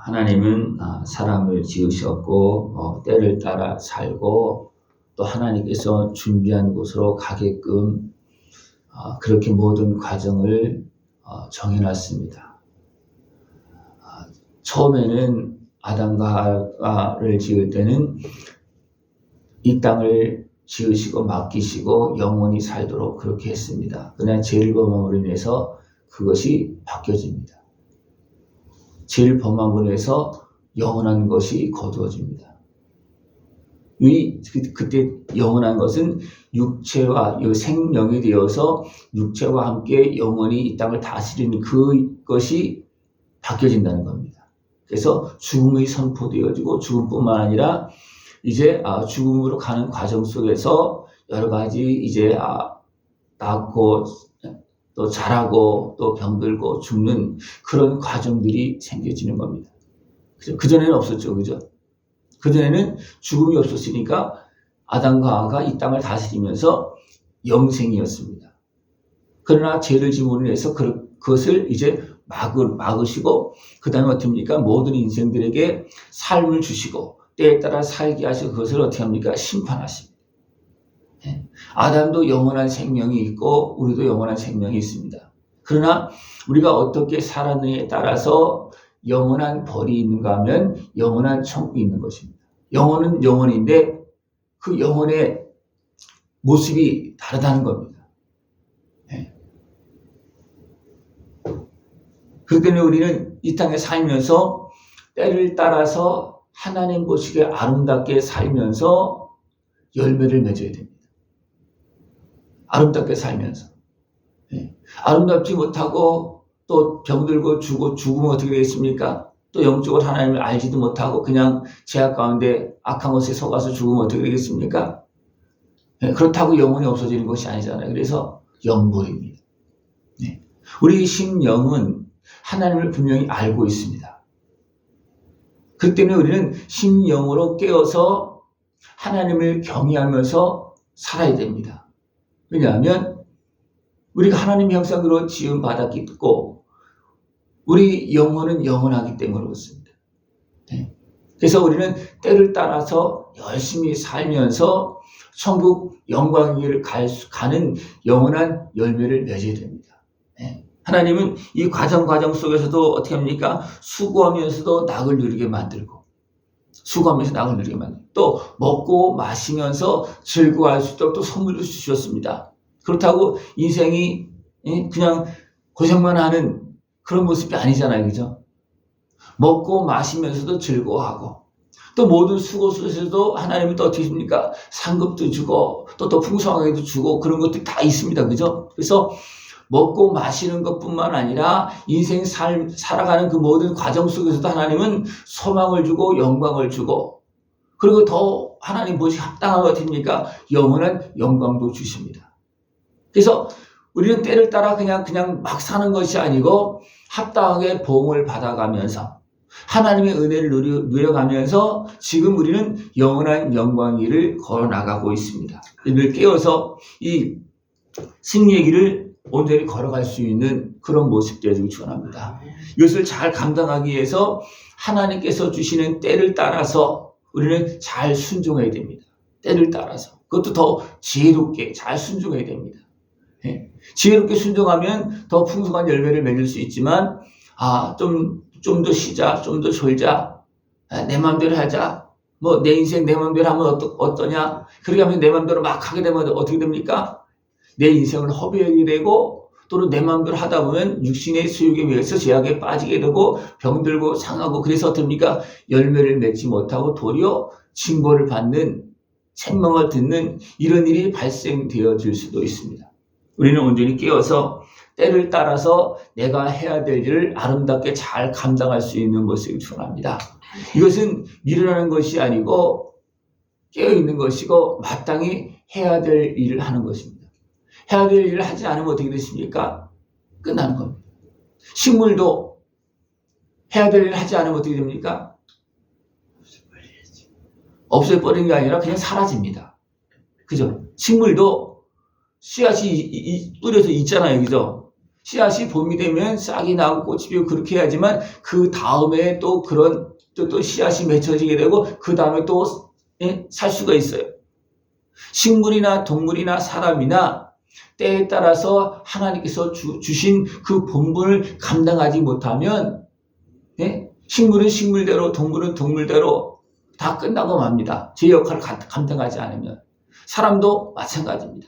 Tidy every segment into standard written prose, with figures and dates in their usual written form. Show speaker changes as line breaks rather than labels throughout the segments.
하나님은 사람을 지으셨고 때를 따라 살고 또 하나님께서 준비한 곳으로 가게끔 그렇게 모든 과정을 정해놨습니다. 처음에는 아담과 하와를 지을 때는 이 땅을 지으시고 맡기시고 영원히 살도록 그렇게 했습니다. 그러나 죄를 범함으로 인해서 그것이 바뀌어집니다. 죄를 범함으로 인해서 영원한 것이 거두어집니다. 그때 영원한 것은 육체와 생명이 되어서 육체와 함께 영원히 이 땅을 다스리는 그것이 바뀌어진다는 겁니다. 그래서 죽음이 선포되어지고 죽음뿐만 아니라 이제 죽음으로 가는 과정 속에서 여러 가지 이제 낳고 또 자라고 또 병들고 죽는 그런 과정들이 생겨지는 겁니다. 그전에는 없었죠. 그죠? 그전에는 죽음이 없었으니까 아담과 하와가 이 땅을 다스리면서 영생이었습니다. 그러나 죄를 지음으로 인해서 그것을 이제 막으시고 그 다음에 어떻게 합니까? 모든 인생들에게 삶을 주시고 때에 따라 살게 하시고 그것을 어떻게 합니까? 심판하십니다. 아담도 영원한 생명이 있고 우리도 영원한 생명이 있습니다. 그러나 우리가 어떻게 살았느냐에 따라서 영원한 벌이 있는가 하면 영원한 천국이 있는 것입니다. 영혼은 영혼인데 그 영혼의 모습이 다르다는 겁니다. 그렇기 때문에 우리는 이 땅에 살면서 때를 따라서 하나님 보시기에 아름답게 살면서 열매를 맺어야 됩니다. 아름답게 살면서. 아름답지 못하고 또 병들고 죽으면 어떻게 되겠습니까? 또 영적으로 하나님을 알지도 못하고 그냥 죄악 가운데 악한 것에 속아서 죽으면 어떻게 되겠습니까? 그렇다고 영혼이 없어지는 것이 아니잖아요. 그래서 영벌입니다. 우리 심령은 하나님을 분명히 알고 있습니다. 그렇기 때문에 우리는 심령으로 깨어서 하나님을 경외하면서 살아야 됩니다. 왜냐하면 우리가 하나님의 형상으로 지음 받았기 때문에 우리 영혼은 영원하기 때문에 그렇습니다. 그래서 우리는 때를 따라서 열심히 살면서 천국 영광을 가는 영원한 열매를 맺어야 됩니다. 하나님은 이 과정 속에서도 어떻게 합니까? 수고하면서도 낙을 누리게 만들고 또 먹고 마시면서 즐거워할 수 있도록 또 선물을 주셨습니다. 그렇다고 인생이 그냥 고생만 하는 그런 모습이 아니잖아요. 그죠? 먹고 마시면서도 즐거워하고 또 모든 수고 속에서도 하나님은 또 어떻게 있습니까? 상급도 주고 또 풍성하게도 주고 그런 것들이 다 있습니다. 그죠? 그래서 먹고 마시는 것뿐만 아니라 인생 살아가는 그 모든 과정 속에서도 하나님은 소망을 주고 영광을 주고 그리고 더 하나님 보시기 합당한 것 같습니까? 영원한 영광도 주십니다. 그래서 우리는 때를 따라 그냥 막 사는 것이 아니고 합당하게 보응을 받아가면서 하나님의 은혜를 누려가면서 지금 우리는 영원한 영광의 길을 걸어나가고 있습니다. 이를 깨어서 이 승리의 길을 온전히 걸어갈 수 있는 그런 모습 되기를 축원합니다. 이것을 잘 감당하기 위해서 하나님께서 주시는 때를 따라서 우리는 잘 순종해야 됩니다. 때를 따라서. 그것도 더 지혜롭게 잘 순종해야 됩니다. 지혜롭게 순종하면 더 풍성한 열매를 맺을 수 있지만 좀 더 쉬자, 좀 더 졸자, 내 마음대로 하자, 내 인생 내 마음대로 하면 어떠냐? 그렇게 하면 내 마음대로 막 하게 되면 어떻게 됩니까? 내 인생을 허비하게 되고 또는 내 마음대로 하다 보면 육신의 수욕에 의해서 제약에 빠지게 되고 병들고 상하고 그래서 어떻습니까? 열매를 맺지 못하고 도리어 징벌을 받는 책망을 듣는 이런 일이 발생되어질 수도 있습니다. 우리는 온전히 깨어서 때를 따라서 내가 해야 될 일을 아름답게 잘 감당할 수 있는 모습을 축원합니다. 이것은 미련하는 것이 아니고 깨어있는 것이고 마땅히 해야 될 일을 하는 것입니다. 해야 될 일을 하지 않으면 어떻게 되십니까? 끝나는 겁니다. 식물도 해야 될 일을 하지 않으면 어떻게 됩니까? 없애버리는 게 아니라 그냥 사라집니다. 그죠? 식물도 씨앗이 뿌려서 있잖아요. 그죠? 씨앗이 봄이 되면 싹이 나고 꽃이 피고 그렇게 해야지만 그 다음에 또 그런 또 씨앗이 맺혀지게 되고 그 다음에 또 살 수가 있어요. 식물이나 동물이나 사람이나 때에 따라서 하나님께서 주신 그 본분을 감당하지 못하면 식물은 식물대로 동물은 동물대로 다 끝나고 맙니다. 제 역할을 감당하지 않으면. 사람도 마찬가지입니다.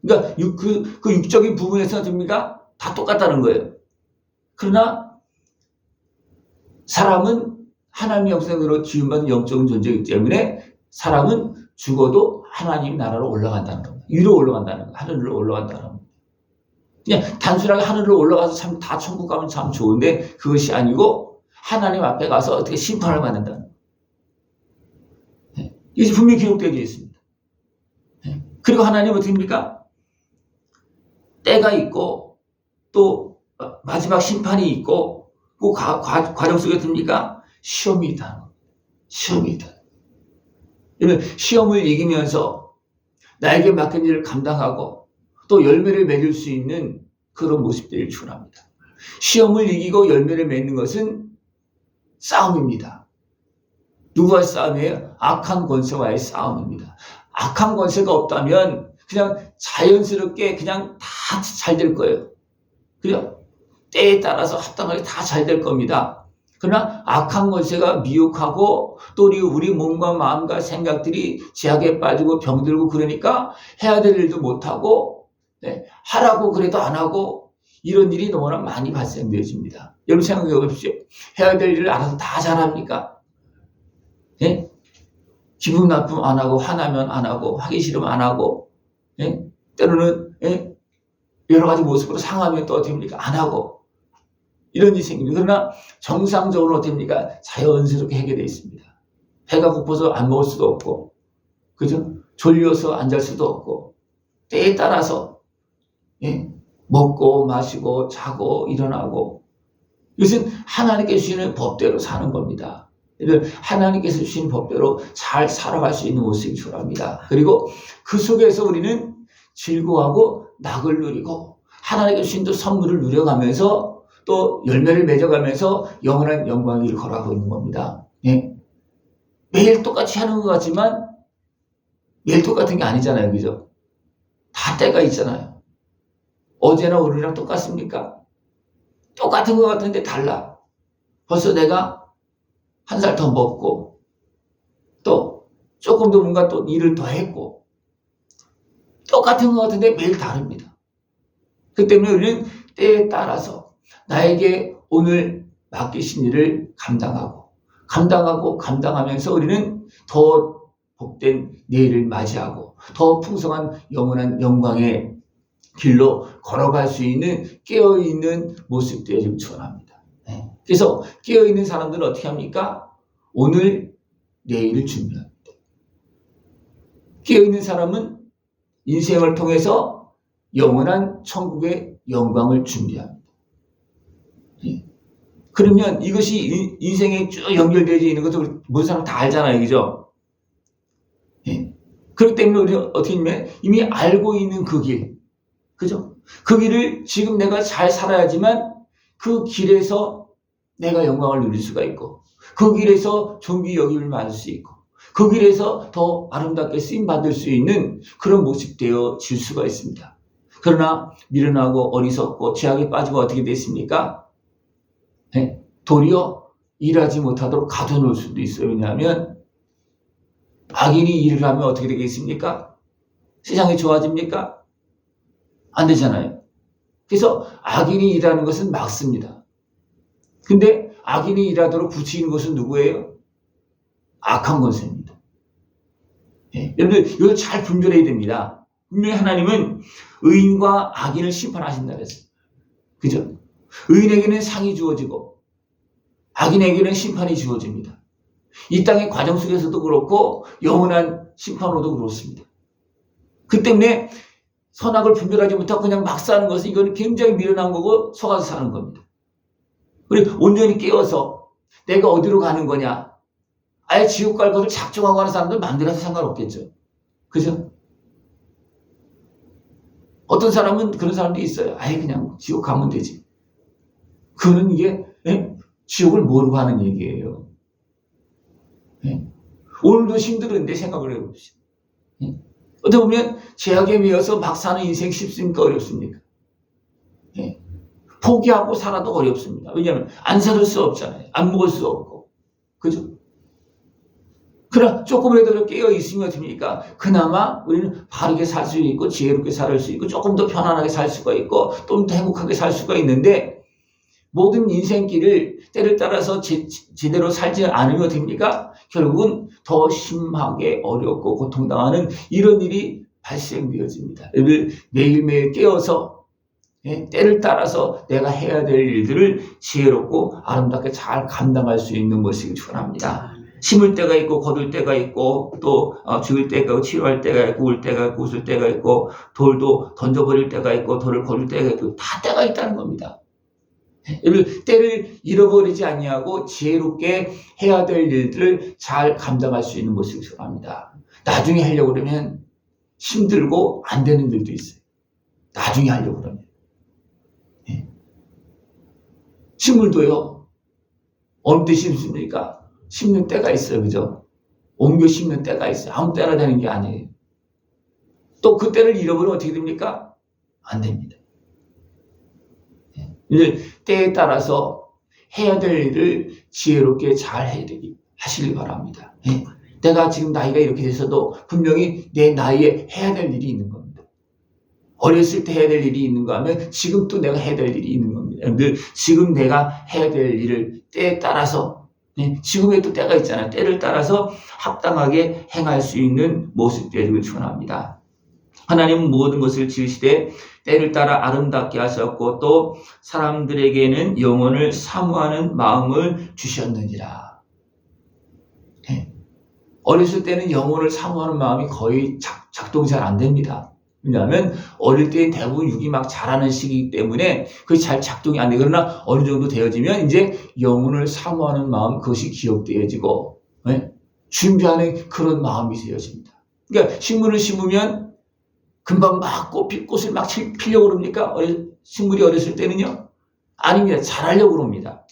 그러니까 그 육적인 부분에서 됩니까? 다 똑같다는 거예요. 그러나 사람은 하나님의 형상으로 지음받은 영적인 존재이기 때문에 사람은 죽어도 하나님 나라로 올라간다는 겁니다. 위로 올라간다는 거예요. 하늘로 올라간다는 겁니다. 그냥 단순하게 하늘로 올라가서 참 다 천국 가면 참 좋은데 그것이 아니고 하나님 앞에 가서 어떻게 심판을 받는다는 거예요. 이것이 분명히 기록되어 있습니다. 그리고 하나님은 어떻게 합니까? 때가 있고 또 마지막 심판이 있고 그 과정 속에 듭니까? 시험이 있다. 시험이 있다. 시험을 이기면서 나에게 맡긴 일을 감당하고 또 열매를 맺을 수 있는 그런 모습들을 추구합니다. 시험을 이기고 열매를 맺는 것은 싸움입니다. 누구와의 싸움이에요? 악한 권세와의 싸움입니다. 악한 권세가 없다면 그냥 자연스럽게 그냥 다 잘 될 거예요. 그래요? 때에 따라서 합당하게 다 잘 될 겁니다. 그러나 악한 권세가 미혹하고 또 우리 몸과 마음과 생각들이 제약에 빠지고 병들고 그러니까 해야 될 일도 못하고 하라고 그래도 안 하고 이런 일이 너무나 많이 발생되어집니다. 여러분 생각해 보십시오. 해야 될 일을 알아서 다 잘합니까? 기분 나쁘면 안 하고 화나면 안 하고 하기 싫으면 안 하고 때로는 여러 가지 모습으로 상하면 또 어떻게 합니까? 안 하고 이런 일이 생깁니다. 그러나 정상적으로 어떻게 합니까? 자연스럽게 해결되어 있습니다. 배가 고파서 안 먹을 수도 없고 그죠? 졸려서 안 잘 수도 없고 때에 따라서 먹고 마시고 자고 일어나고 이것은 하나님께서 주시는 법대로 사는 겁니다. 하나님께서 주신 법대로 잘 살아갈 수 있는 모습이 필요합니다. 그리고 그 속에서 우리는 즐거워하고 낙을 누리고 하나님께서 주신 또 선물을 누려가면서 또 열매를 맺어가면서 영원한 영광을 걸어가고 있는 겁니다. 매일 똑같이 하는 것 같지만 매일 똑같은 게 아니잖아요. 그죠? 다 때가 있잖아요. 어제나 오늘이랑 똑같습니까? 똑같은 것 같은데 달라. 벌써 내가 한 살 더 먹고 또 조금 더 뭔가 또 일을 더 했고 똑같은 것 같은데 매일 다릅니다. 그 때문에 우리는 때에 따라서 나에게 오늘 맡기신 일을 감당하면서 우리는 더 복된 내일을 맞이하고 더 풍성한 영원한 영광의 길로 걸어갈 수 있는 깨어있는 모습들이 지금 추원합니다. 그래서 깨어있는 사람들은 어떻게 합니까? 오늘 내일을 준비합니다. 깨어있는 사람은 인생을 통해서 영원한 천국의 영광을 준비합니다. 그러면 이것이 인생에 쭉 연결되어 있는 것도 모든 사람 다 알잖아요. 그죠? 그렇기 때문에 우리가 어떻게 하면 이미 알고 있는 그 길, 그죠? 그 길을 지금 내가 잘 살아야지만 그 길에서 내가 영광을 누릴 수가 있고 그 길에서 존귀 여김을 받을 수 있고 그 길에서 더 아름답게 쓰임받을 수 있는 그런 모습 되어질 수가 있습니다. 그러나 미련하고 어리석고 죄악에 빠지고 어떻게 됐습니까? 도리어 일하지 못하도록 가둬놓을 수도 있어요. 왜냐하면 악인이 일을 하면 어떻게 되겠습니까? 세상이 좋아집니까? 안 되잖아요. 그래서 악인이 일하는 것은 막습니다. 근데 악인이 일하도록 부추기는 것은 누구예요? 악한 권세입니다. 여러분들 이걸 잘 분별해야 됩니다. 분명히 하나님은 의인과 악인을 심판하신다 그랬어요. 그죠? 의인에게는 상이 주어지고 악인에게는 심판이 주어집니다. 이 땅의 과정 속에서도 그렇고 영원한 심판으로도 그렇습니다. 그 때문에 선악을 분별하지 못하고 그냥 막 사는 것은 이건 굉장히 미련한 거고 속아서 사는 겁니다. 우리 온전히 깨어서 내가 어디로 가는 거냐 아예 지옥 갈 것을 작정하고 하는 사람들 만들어서 상관없겠죠. 그죠? 어떤 사람은 그런 사람도 있어요. 아예 그냥 지옥 가면 되지. 그는 이게 지옥을 모르고 하는 얘기예요. 오늘도 힘들은데 생각을 해봅시다. 어떻게 보면 죄악에 매여서 막 사는 인생 쉽습니까? 어렵습니까? 포기하고 살아도 어렵습니다. 왜냐하면 안 살을 수 없잖아요. 안 먹을 수 없고. 그죠? 그러나 조금이라도 깨어 있으면 어떻습니까? 그나마 우리는 바르게 살 수 있고 지혜롭게 살 수 있고 조금 더 편안하게 살 수가 있고 좀 더 행복하게 살 수가 있는데 모든 인생길을 때를 따라서 제대로 살지 않으면 됩니까? 결국은 더 심하게 어렵고 고통당하는 이런 일이 발생되어집니다. 매일매일 깨어서 때를 따라서 내가 해야 될 일들을 지혜롭고 아름답게 잘 감당할 수 있는 것이기 원합니다. 심을 때가 있고 거둘 때가 있고 또 죽일 때가 있고 치료할 때가 있고 울 때가 있고 웃을 때가 있고 돌도 던져버릴 때가 있고 돌을 거둘 때가 있고 다 때가 있다는 겁니다. 때를 잃어버리지 아니하고 지혜롭게 해야 될 일들을 잘 감당할 수 있는 것을 원합니다. 나중에 하려고 그러면 힘들고 안 되는 일도 있어요. 나중에 하려고 그러면. 식물도요. 어느 때 심습니까? 심는 때가 있어요. 그죠? 옮겨 심는 때가 있어요. 아무 때나 되는 게 아니에요. 또 그 때를 잃어버리면 어떻게 됩니까? 안 됩니다. 이제 때에 따라서 해야 될 일을 지혜롭게 잘 하시길 바랍니다. 내가 지금 나이가 이렇게 돼서도 분명히 내 나이에 해야 될 일이 있는 겁니다. 어렸을 때 해야 될 일이 있는가 하면 지금 또 내가 해야 될 일이 있는 겁니다. 여러분들 지금 내가 해야 될 일을 때에 따라서 지금에 또 때가 있잖아요. 때를 따라서 합당하게 행할 수 있는 모습 되기를 축원합니다. 하나님은 모든 것을 지으시되 때를 따라 아름답게 하셨고 또 사람들에게는 영혼을 사모하는 마음을 주셨느니라. 어렸을 때는 영혼을 사모하는 마음이 거의 작동이 잘 안 됩니다. 왜냐하면 어릴 때 대부분 육이 막 자라는 시기이기 때문에 그게 잘 작동이 안 돼. 그러나 어느 정도 되어지면 이제 영혼을 사모하는 마음 그것이 기억되어지고 준비하는 그런 마음이 되어집니다. 그러니까 식물을 심으면 금방 막 꽃을 막 피려고 그럽니까? 식물이 어렸을 때는요? 아닙니다. 자라려고 그럽니다.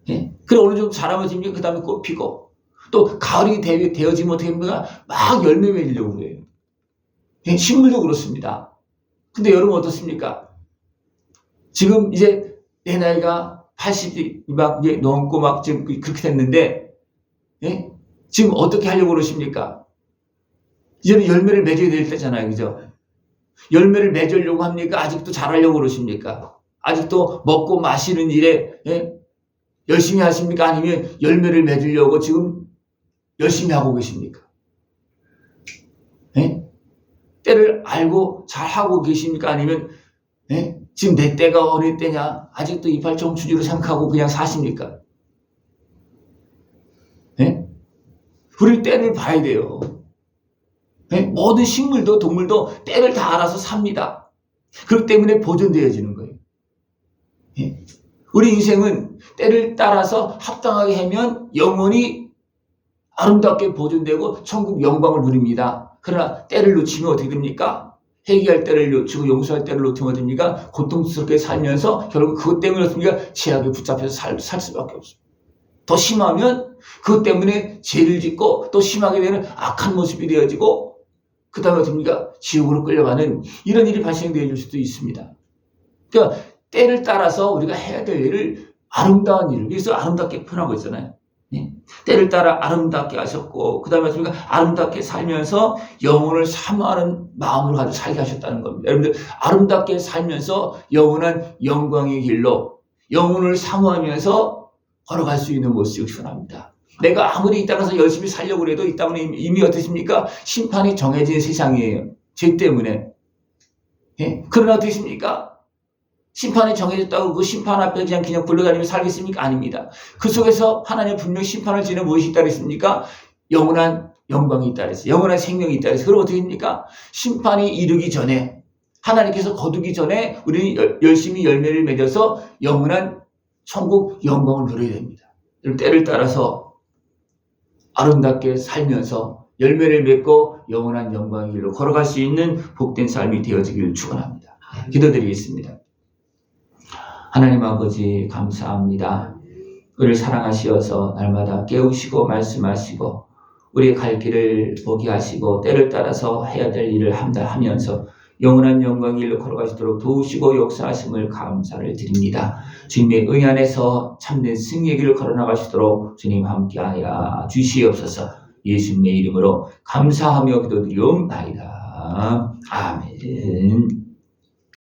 그래 어느 정도 자라면 그 다음에 꽃 피고 또 가을이 되어지면 어떻게 됩니까? 막 열매 맺으려고 그래요. 식물도 그렇습니다. 근데 여러분 어떻습니까? 지금 이제 내 나이가 80이 막 이제 넘고 막 지금 그렇게 됐는데, 지금 어떻게 하려고 그러십니까? 이제는 열매를 맺어야 될 때잖아요. 그죠? 열매를 맺으려고 합니까? 아직도 잘하려고 그러십니까? 아직도 먹고 마시는 일에, 열심히 하십니까? 아니면 열매를 맺으려고 지금 열심히 하고 계십니까? 때를 알고 잘 하고 계십니까? 아니면 지금 내 때가 어느 때냐? 아직도 이팔 청춘으로 생각하고 그냥 사십니까? 우리 때를 봐야 돼요. 모든 식물도 동물도 때를 다 알아서 삽니다. 그렇기 때문에 보존되어지는 거예요. 우리 인생은 때를 따라서 합당하게 하면 영원히 아름답게 보존되고 천국 영광을 누립니다. 그러나 때를 놓치면 어떻게 됩니까? 회개할 때를 놓치고 용서할 때를 놓치면 어떻게 됩니까? 고통스럽게 살면서 결국 그것 때문에 어떻습니까? 죄악에 붙잡혀서 살 수밖에 없습니다. 더 심하면 그것 때문에 죄를 짓고 또 심하게 되는 악한 모습이 되어지고 그 다음에 어떻습니까? 지옥으로 끌려가는 이런 일이 발생되어질 수도 있습니다. 그러니까 때를 따라서 우리가 해야 될 일을 아름다운 일을 그래서 아름답게 표현하고 있잖아요. 때를 따라 아름답게 하셨고 그 다음에 아름답게 살면서 영혼을 사모하는 마음으로 가지고 살게 하셨다는 겁니다. 여러분들 아름답게 살면서 영원한 영광의 길로 영혼을 사모하면서 걸어갈 수 있는 모습이 원합니다. 내가 아무리 이 땅에서 열심히 살려고 해도 이 땅은 이미 어떠십니까? 심판이 정해진 세상이에요. 죄 때문에. 그러나 어떻습니까? 심판이 정해졌다고 그 심판 앞에 그냥 굴러다니며 살겠습니까? 아닙니다. 그 속에서 하나님 분명 심판을 지는 무엇이 있다 그랬습니까? 영원한 영광이 있다 그랬어요. 영원한 생명이 있다 그랬어요. 그럼 어떻게 됩니까? 심판이 이르기 전에 하나님께서 거두기 전에 우리는 열심히 열매를 맺어서 영원한 천국 영광을 누려야 됩니다. 때를 따라서 아름답게 살면서 열매를 맺고 영원한 영광의 길로 걸어갈 수 있는 복된 삶이 되어지기를 축원합니다. 기도드리겠습니다. 하나님 아버지 감사합니다. 우리를 사랑하시어서 날마다 깨우시고 말씀하시고 우리의 갈 길을 보게 하시고 때를 따라서 해야 될 일을 하면서 영원한 영광의 길로 걸어가시도록 도우시고 역사하심을 감사를 드립니다. 주님의 의 안에서 참된 승리의 길을 걸어나가시도록 주님 함께하여 주시옵소서. 예수님의 이름으로 감사하며 기도드리옵나이다. 아멘.